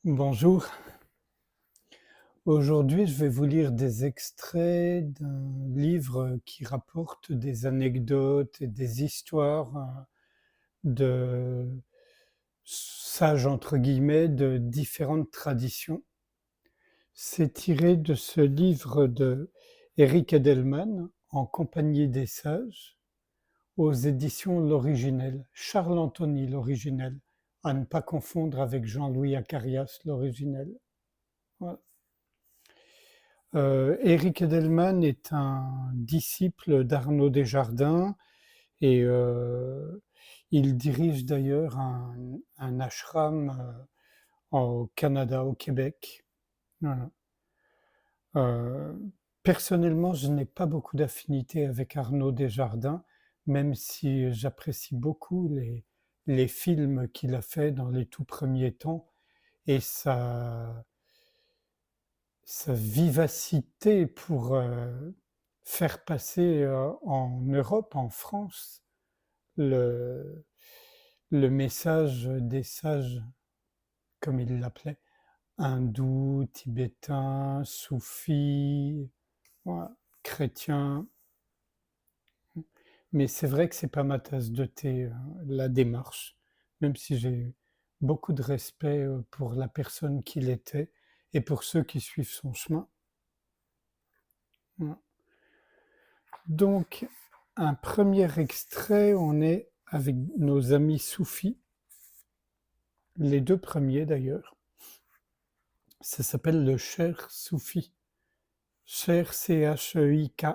Bonjour, aujourd'hui je vais vous lire des extraits d'un livre qui rapporte des anecdotes et des histoires de sages entre guillemets de différentes traditions. C'est tiré de ce livre de Eric Edelman, En compagnie des sages, aux éditions L'Originel, Charles Anthony l'Originel, à ne pas confondre avec Jean-Louis Acarias l'Originel. Voilà. Éric Edelman est un disciple d'Arnaud Desjardins et il dirige d'ailleurs un ashram au Canada, au Québec. Voilà. Personnellement, je n'ai pas beaucoup d'affinité avec Arnaud Desjardins, même si j'apprécie beaucoup les films qu'il a fait dans les tout premiers temps et sa vivacité pour faire passer en Europe, en France, le, le message des sages, comme il l'appelait, hindous, tibétains, soufis, voilà, chrétiens. Mais c'est vrai que c'est pas ma tasse de thé, la démarche, même si j'ai beaucoup de respect pour la personne qu'il était et pour ceux qui suivent son chemin. Voilà. Donc, un premier extrait, on est avec nos amis soufis, les deux premiers d'ailleurs. Ça s'appelle le Cher Soufi. Cher Cheikh.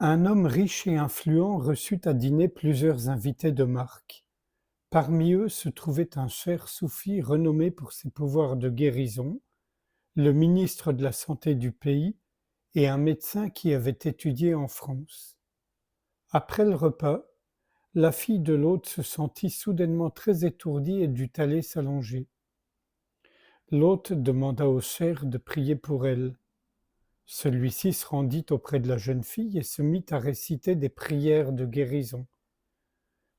Un homme riche et influent reçut à dîner plusieurs invités de marque. Parmi eux se trouvait un cher soufi renommé pour ses pouvoirs de guérison, le ministre de la Santé du pays et un médecin qui avait étudié en France. Après le repas, la fille de l'hôte se sentit soudainement très étourdie et dut aller s'allonger. L'hôte demanda au cher de prier pour elle. Celui-ci se rendit auprès de la jeune fille et se mit à réciter des prières de guérison.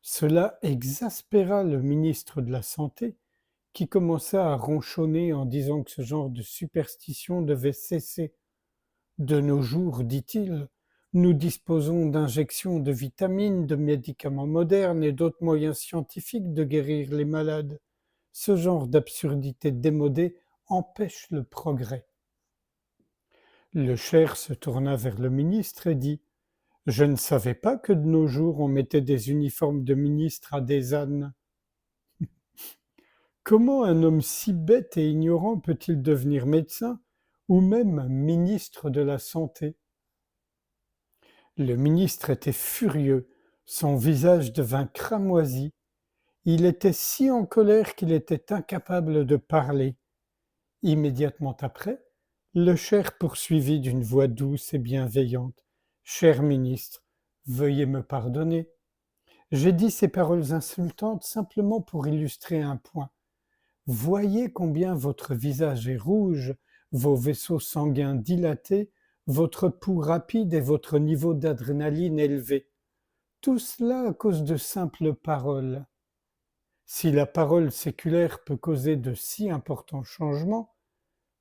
Cela exaspéra le ministre de la Santé, qui commença à ronchonner en disant que ce genre de superstition devait cesser. De nos jours, dit-il, nous disposons d'injections de vitamines, de médicaments modernes et d'autres moyens scientifiques de guérir les malades. Ce genre d'absurdité démodée empêche le progrès. Le cher se tourna vers le ministre et dit: Je ne savais pas que de nos jours on mettait des uniformes de ministre à des ânes. Comment un homme si bête et ignorant peut-il devenir médecin ou même ministre de la Santé? Le ministre était furieux, son visage devint cramoisi, il était si en colère qu'il était incapable de parler. Immédiatement après, le cher poursuivit d'une voix douce et bienveillante: Cher ministre, veuillez me pardonner. J'ai dit ces paroles insultantes simplement pour illustrer un point. Voyez combien votre visage est rouge, vos vaisseaux sanguins dilatés, votre pouls rapide et votre niveau d'adrénaline élevé. Tout cela à cause de simples paroles. Si la parole séculaire peut causer de si importants changements,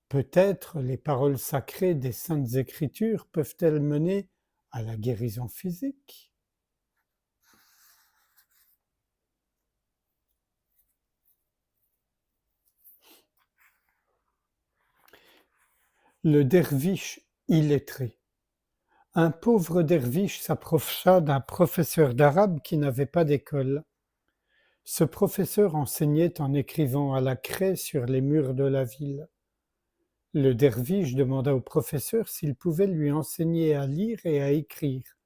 peut-être les paroles sacrées des saintes écritures peuvent-elles mener à la guérison physique? Le derviche illettré. Un pauvre derviche s'approcha d'un professeur d'arabe qui n'avait pas d'école. Ce professeur enseignait en écrivant à la craie sur les murs de la ville. Le derviche demanda au professeur s'il pouvait lui enseigner à lire et à écrire.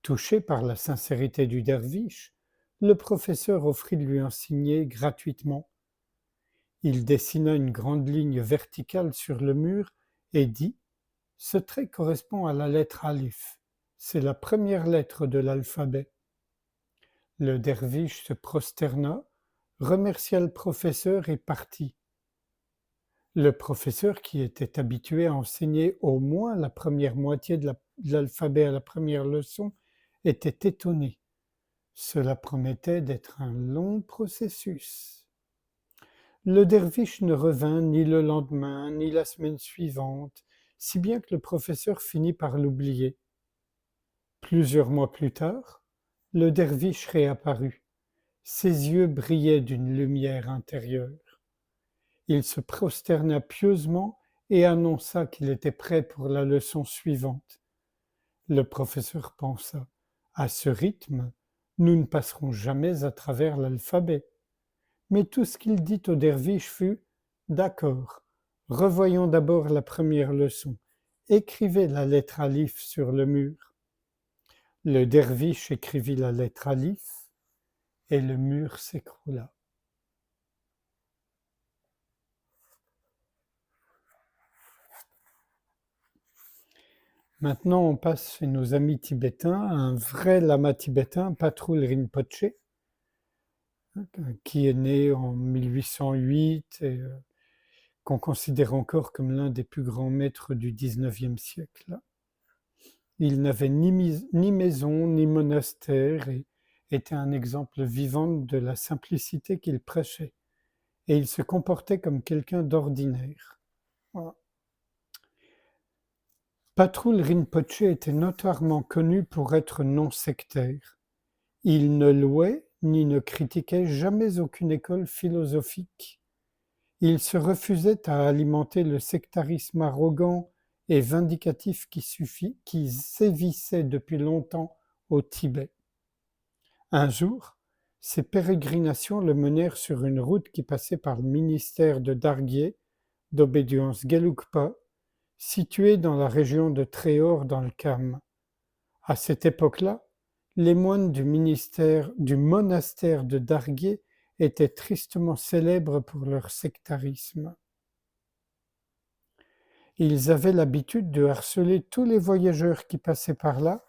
Touché par la sincérité du derviche, le professeur offrit de lui enseigner gratuitement. Il dessina une grande ligne verticale sur le mur et dit: Ce trait correspond à la lettre Alif. C'est la première lettre de l'alphabet. Le derviche se prosterna, remercia le professeur et partit. Le professeur, qui était habitué à enseigner au moins la première moitié de l'alphabet à la première leçon, était étonné. Cela promettait d'être un long processus. Le derviche ne revint ni le lendemain, ni la semaine suivante, si bien que le professeur finit par l'oublier. Plusieurs mois plus tard, le derviche réapparut. Ses yeux brillaient d'une lumière intérieure. Il se prosterna pieusement et annonça qu'il était prêt pour la leçon suivante. Le professeur pensa: à ce rythme, nous ne passerons jamais à travers l'alphabet. Mais tout ce qu'il dit au derviche fut: d'accord, revoyons d'abord la première leçon. Écrivez la lettre alif sur le mur. Le derviche écrivit la lettre alif et le mur s'écroula. Maintenant, on passe chez nos amis tibétains, un vrai lama tibétain, Patrul Rinpoche, qui est né en 1808 et qu'on considère encore comme l'un des plus grands maîtres du XIXe siècle. Il n'avait ni maison ni monastère et était un exemple vivant de la simplicité qu'il prêchait. Et il se comportait comme quelqu'un d'ordinaire. Voilà. Patrul Rinpoche était notoirement connu pour être non-sectaire. Il ne louait ni ne critiquait jamais aucune école philosophique. Il se refusait à alimenter le sectarisme arrogant et vindicatif qui sévissait depuis longtemps au Tibet. Un jour, ses pérégrinations le menèrent sur une route qui passait par le ministère de Dargye, d'obédience Gelugpa, situé dans la région de Tréor dans le Kham. À cette époque-là, les moines du monastère de Dargye étaient tristement célèbres pour leur sectarisme. Ils avaient l'habitude de harceler tous les voyageurs qui passaient par là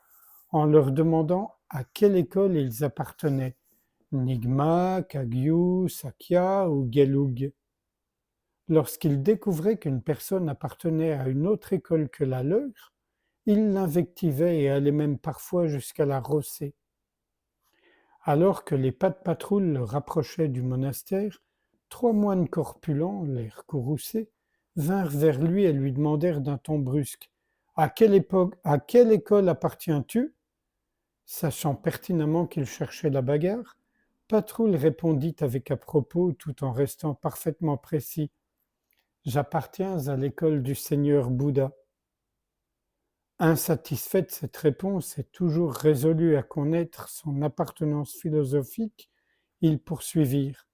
en leur demandant à quelle école ils appartenaient, Nyingma, Kagyu, Sakya ou Gelug. Lorsqu'ils découvraient qu'une personne appartenait à une autre école que la leur, ils l'invectivaient et allaient même parfois jusqu'à la rosser. Alors que les pas de patrouille le rapprochaient du monastère, 3 moines corpulents, l'air courroucés, vinrent vers lui et lui demandèrent d'un ton brusque: à quelle école appartiens-tu? Sachant pertinemment qu'il cherchait la bagarre, Patrouille répondit avec à-propos tout en restant parfaitement précis: j'appartiens à l'école du Seigneur Bouddha. Insatisfait de cette réponse et toujours résolu à connaître son appartenance philosophique, ils poursuivirent: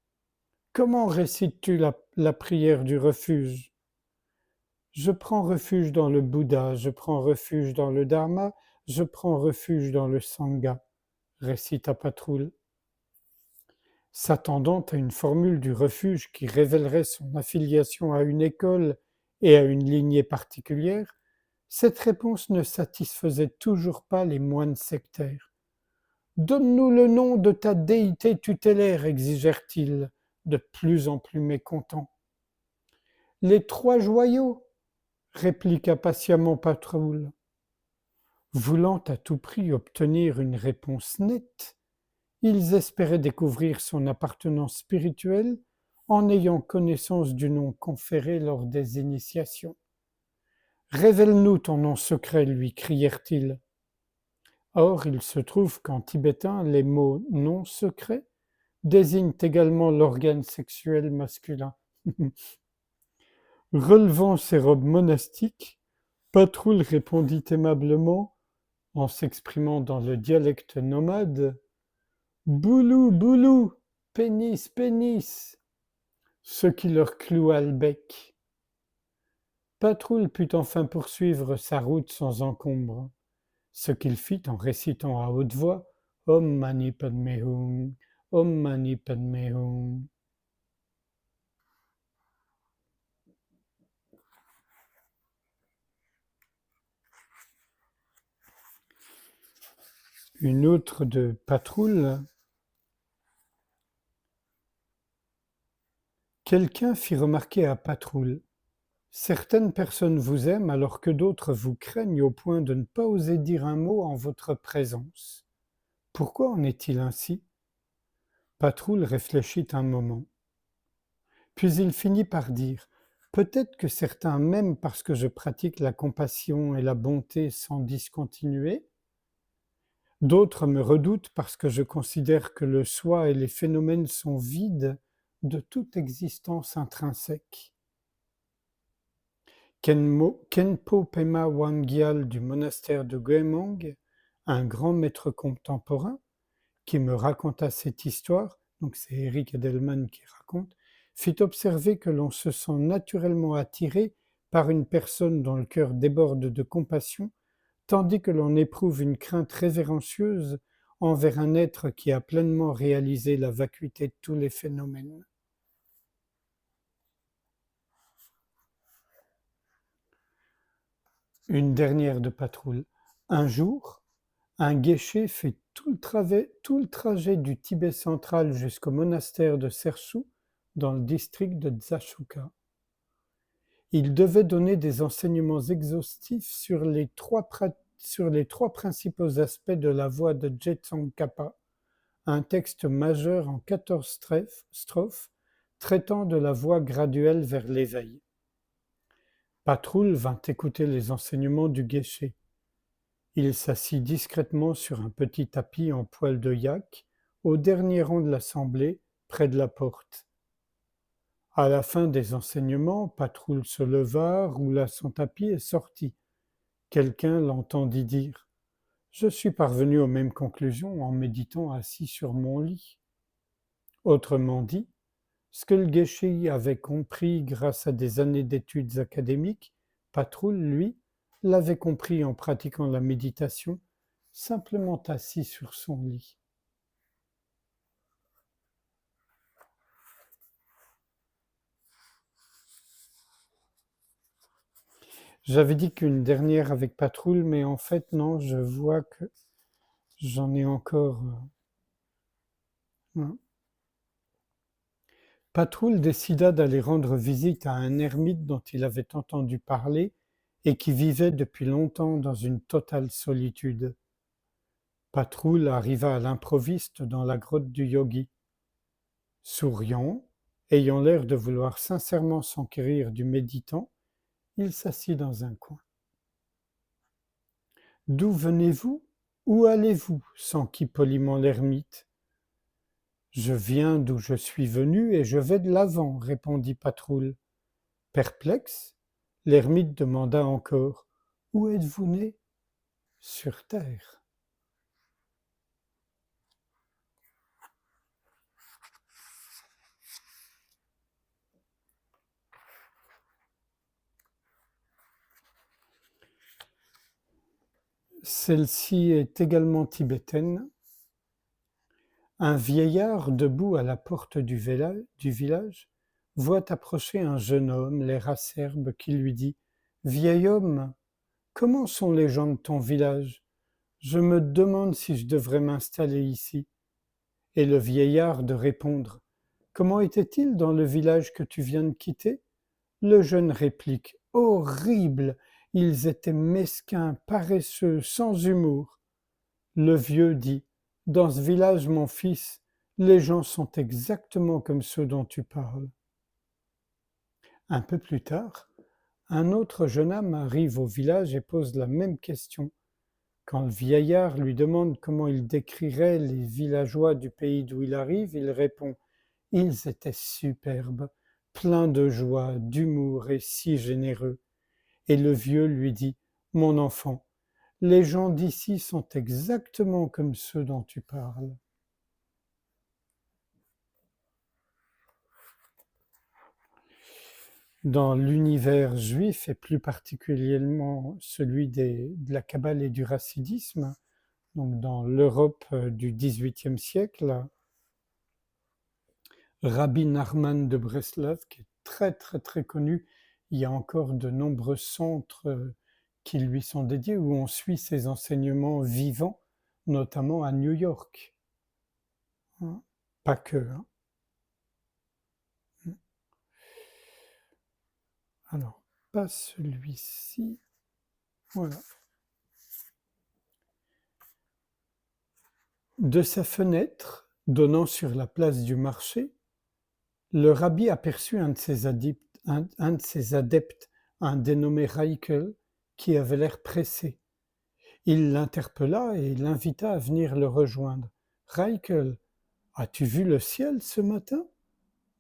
comment récites-tu la prière du refuge? Je prends refuge dans le Bouddha, je prends refuge dans le Dharma, je prends refuge dans le Sangha, récita Patrouille. S'attendant à une formule du refuge qui révélerait son affiliation à une école et à une lignée particulière, cette réponse ne satisfaisait toujours pas les moines sectaires. Donne-nous le nom de ta déité tutélaire, exigèrent-ils, de plus en plus mécontents. Les 3 joyaux, répliqua patiemment Patrouille. Voulant à tout prix obtenir une réponse nette, ils espéraient découvrir son appartenance spirituelle en ayant connaissance du nom conféré lors des initiations. Révèle-nous ton nom secret, lui crièrent-ils. Or, il se trouve qu'en tibétain, les mots nom secret désignent également l'organe sexuel masculin. Relevant ses robes monastiques, Patrouille répondit aimablement, en s'exprimant dans le dialecte nomade: Boulou, boulou, pénis, pénis, ce qui leur cloua le bec. Patrouille put enfin poursuivre sa route sans encombre, ce qu'il fit en récitant à haute voix Om Mani Padme Hum, Om Mani Padme Hum. Une autre de Patrouille. Quelqu'un fit remarquer à Patrouille: certaines personnes vous aiment alors que d'autres vous craignent au point de ne pas oser dire un mot en votre présence. Pourquoi en est-il ainsi? Patrouille réfléchit un moment. Puis il finit par dire: «Peut-être que certains m'aiment parce que je pratique la compassion et la bonté sans discontinuer. D'autres me redoutent parce que je considère que le soi et les phénomènes sont vides de toute existence intrinsèque.» Khenpo Pema Wangyal du monastère de Goemang, un grand maître contemporain, qui me raconta cette histoire, donc c'est Eric Edelman qui raconte, fit observer que l'on se sent naturellement attiré par une personne dont le cœur déborde de compassion, tandis que l'on éprouve une crainte révérencieuse envers un être qui a pleinement réalisé la vacuité de tous les phénomènes. Une dernière de Patroul. Un jour, un guéché fait tout le trajet du Tibet central jusqu'au monastère de Serchou, dans le district de Dzashoka. Il devait donner des enseignements exhaustifs sur les trois principaux aspects de la voie de Tsongkhapa, un texte majeur en 14 strophes traitant de la voie graduelle vers l'éveil. Patroul vint écouter les enseignements du guéché. Il s'assit discrètement sur un petit tapis en poil de yak, au dernier rang de l'assemblée, près de la porte. À la fin des enseignements, Patroul se leva, roula son tapis et sortit. Quelqu'un l'entendit dire: «Je suis parvenu aux mêmes conclusions en méditant assis sur mon lit.» Autrement dit, ce que le Geshe avait compris grâce à des années d'études académiques, Patroul, lui, l'avait compris en pratiquant la méditation, simplement assis sur son lit. J'avais dit qu'une dernière avec Patroul, mais en fait non, je vois que j'en ai encore. Un. Patroul décida d'aller rendre visite à un ermite dont il avait entendu parler et qui vivait depuis longtemps dans une totale solitude. Patroul arriva à l'improviste dans la grotte du yogi. Souriant, ayant l'air de vouloir sincèrement s'enquérir du méditant, il s'assit dans un coin. D'où venez-vous? Où allez-vous? S'enquit poliment l'ermite. Je viens d'où je suis venu et je vais de l'avant, répondit Patroul. Perplexe, l'ermite demanda encore: Où êtes-vous né? Sur terre. Celle-ci est également tibétaine. Un vieillard debout à la porte du village voit approcher un jeune homme, l'air acerbe, qui lui dit: Vieil homme, comment sont les gens de ton village? Je me demande si je devrais m'installer ici. Et le vieillard de répondre: Comment était-il dans le village que tu viens de quitter? Le jeune réplique: Horrible! Ils étaient mesquins, paresseux, sans humour. Le vieux dit: Dans ce village, mon fils, les gens sont exactement comme ceux dont tu parles. Un peu plus tard, un autre jeune homme arrive au village et pose la même question. Quand le vieillard lui demande comment il décrirait les villageois du pays d'où il arrive, il répond: Ils étaient superbes, pleins de joie, d'humour et si généreux. Et le vieux lui dit: Mon enfant, les gens d'ici sont exactement comme ceux dont tu parles. Dans l'univers juif, et plus particulièrement celui de la Kabbale et du rassidisme, donc dans l'Europe du XVIIIe siècle, Rabbi Nachman de Breslav, qui est très très très connu, il y a encore de nombreux centres qui lui sont dédiés, où on suit ses enseignements vivants, notamment à New York. Hein. Pas que. Hein. Alors, pas celui-ci. Voilà. De sa fenêtre, donnant sur la place du marché, Le rabbi aperçut un de ses adeptes, un dénommé Reikel, qui avait l'air pressé. Il l'interpella et l'invita à venir le rejoindre. Reikel, as-tu vu le ciel ce matin?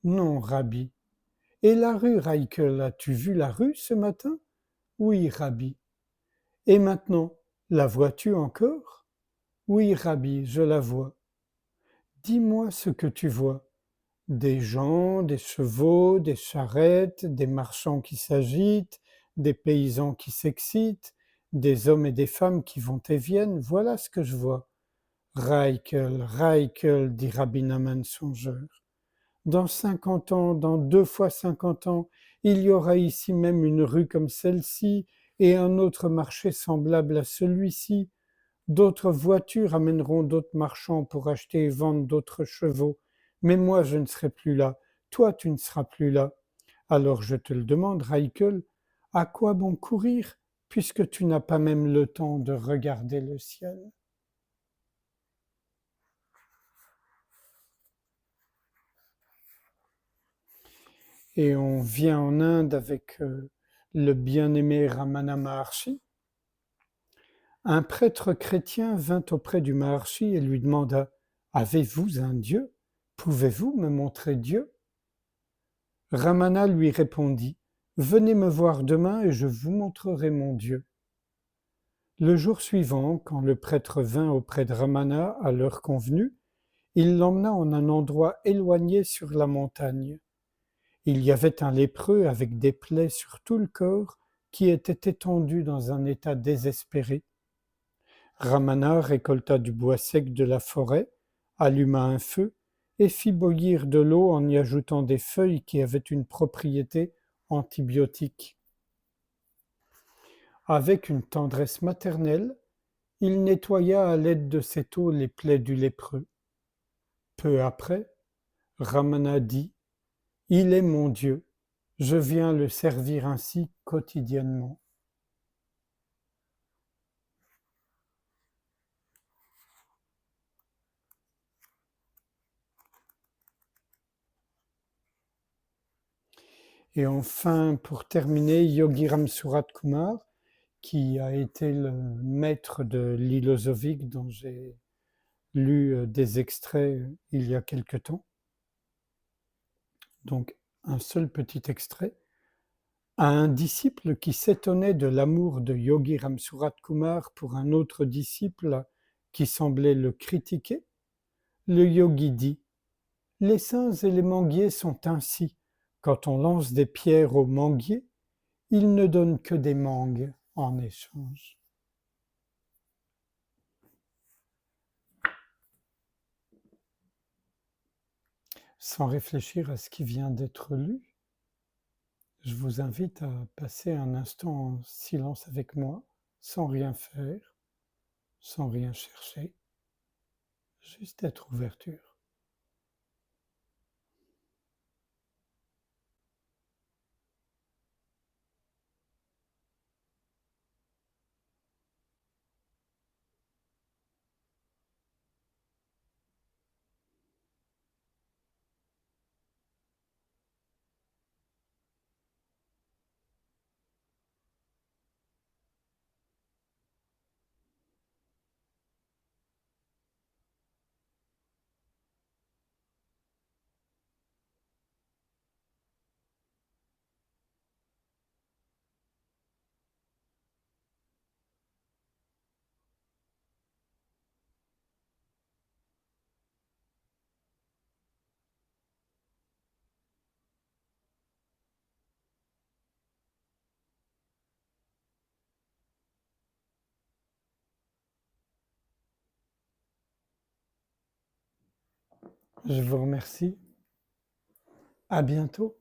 Non, rabbi. Et la rue, Reikel, as-tu vu la rue ce matin? Oui, rabbi. Et maintenant, la vois-tu encore? Oui, rabbi, je la vois. Dis-moi ce que tu vois. Des gens, des chevaux, des charrettes, des marchands qui s'agitent, des paysans qui s'excitent, des hommes et des femmes qui vont et viennent, voilà ce que je vois. Reikel, Reikel, dit Rabbi Naman songeur. Dans 50 ans, dans 2 fois 50 ans, il y aura ici même une rue comme celle-ci et un autre marché semblable à celui-ci. D'autres voitures amèneront d'autres marchands pour acheter et vendre d'autres chevaux. Mais moi, je ne serai plus là. Toi, tu ne seras plus là. Alors je te le demande, Reichel, à quoi bon courir, puisque tu n'as pas même le temps de regarder le ciel? Et on vient en Inde avec le bien-aimé Ramana Maharshi. Un prêtre chrétien vint auprès du Maharshi et lui demanda: Avez-vous un Dieu? Pouvez-vous me montrer Dieu? Ramana lui répondit: Venez me voir demain et je vous montrerai mon Dieu. Le jour suivant, quand le prêtre vint auprès de Ramana à l'heure convenue, il l'emmena en un endroit éloigné sur la montagne. Il y avait un lépreux avec des plaies sur tout le corps qui était étendu dans un état désespéré. Ramana récolta du bois sec de la forêt, alluma un feu et fit bouillir de l'eau en y ajoutant des feuilles qui avaient une propriété antibiotique. Avec une tendresse maternelle, il nettoya à l'aide de cette eau les plaies du lépreux. Peu après, Ramana dit: Il est mon Dieu, je viens le servir ainsi quotidiennement. Et enfin, pour terminer, Yogiram Surat Kumar, qui a été le maître de l'Ilozovic dont j'ai lu des extraits il y a quelque temps. Donc, un seul petit extrait. À un disciple qui s'étonnait de l'amour de Yogi Ramsurat Kumar pour un autre disciple qui semblait le critiquer, le yogi dit: Les saints et les manguiers sont ainsi. Quand on lance des pierres aux manguiers, ils ne donnent que des mangues en échange. Sans réfléchir à ce qui vient d'être lu, je vous invite à passer un instant en silence avec moi, sans rien faire, sans rien chercher, juste être ouverture. Je vous remercie. À bientôt.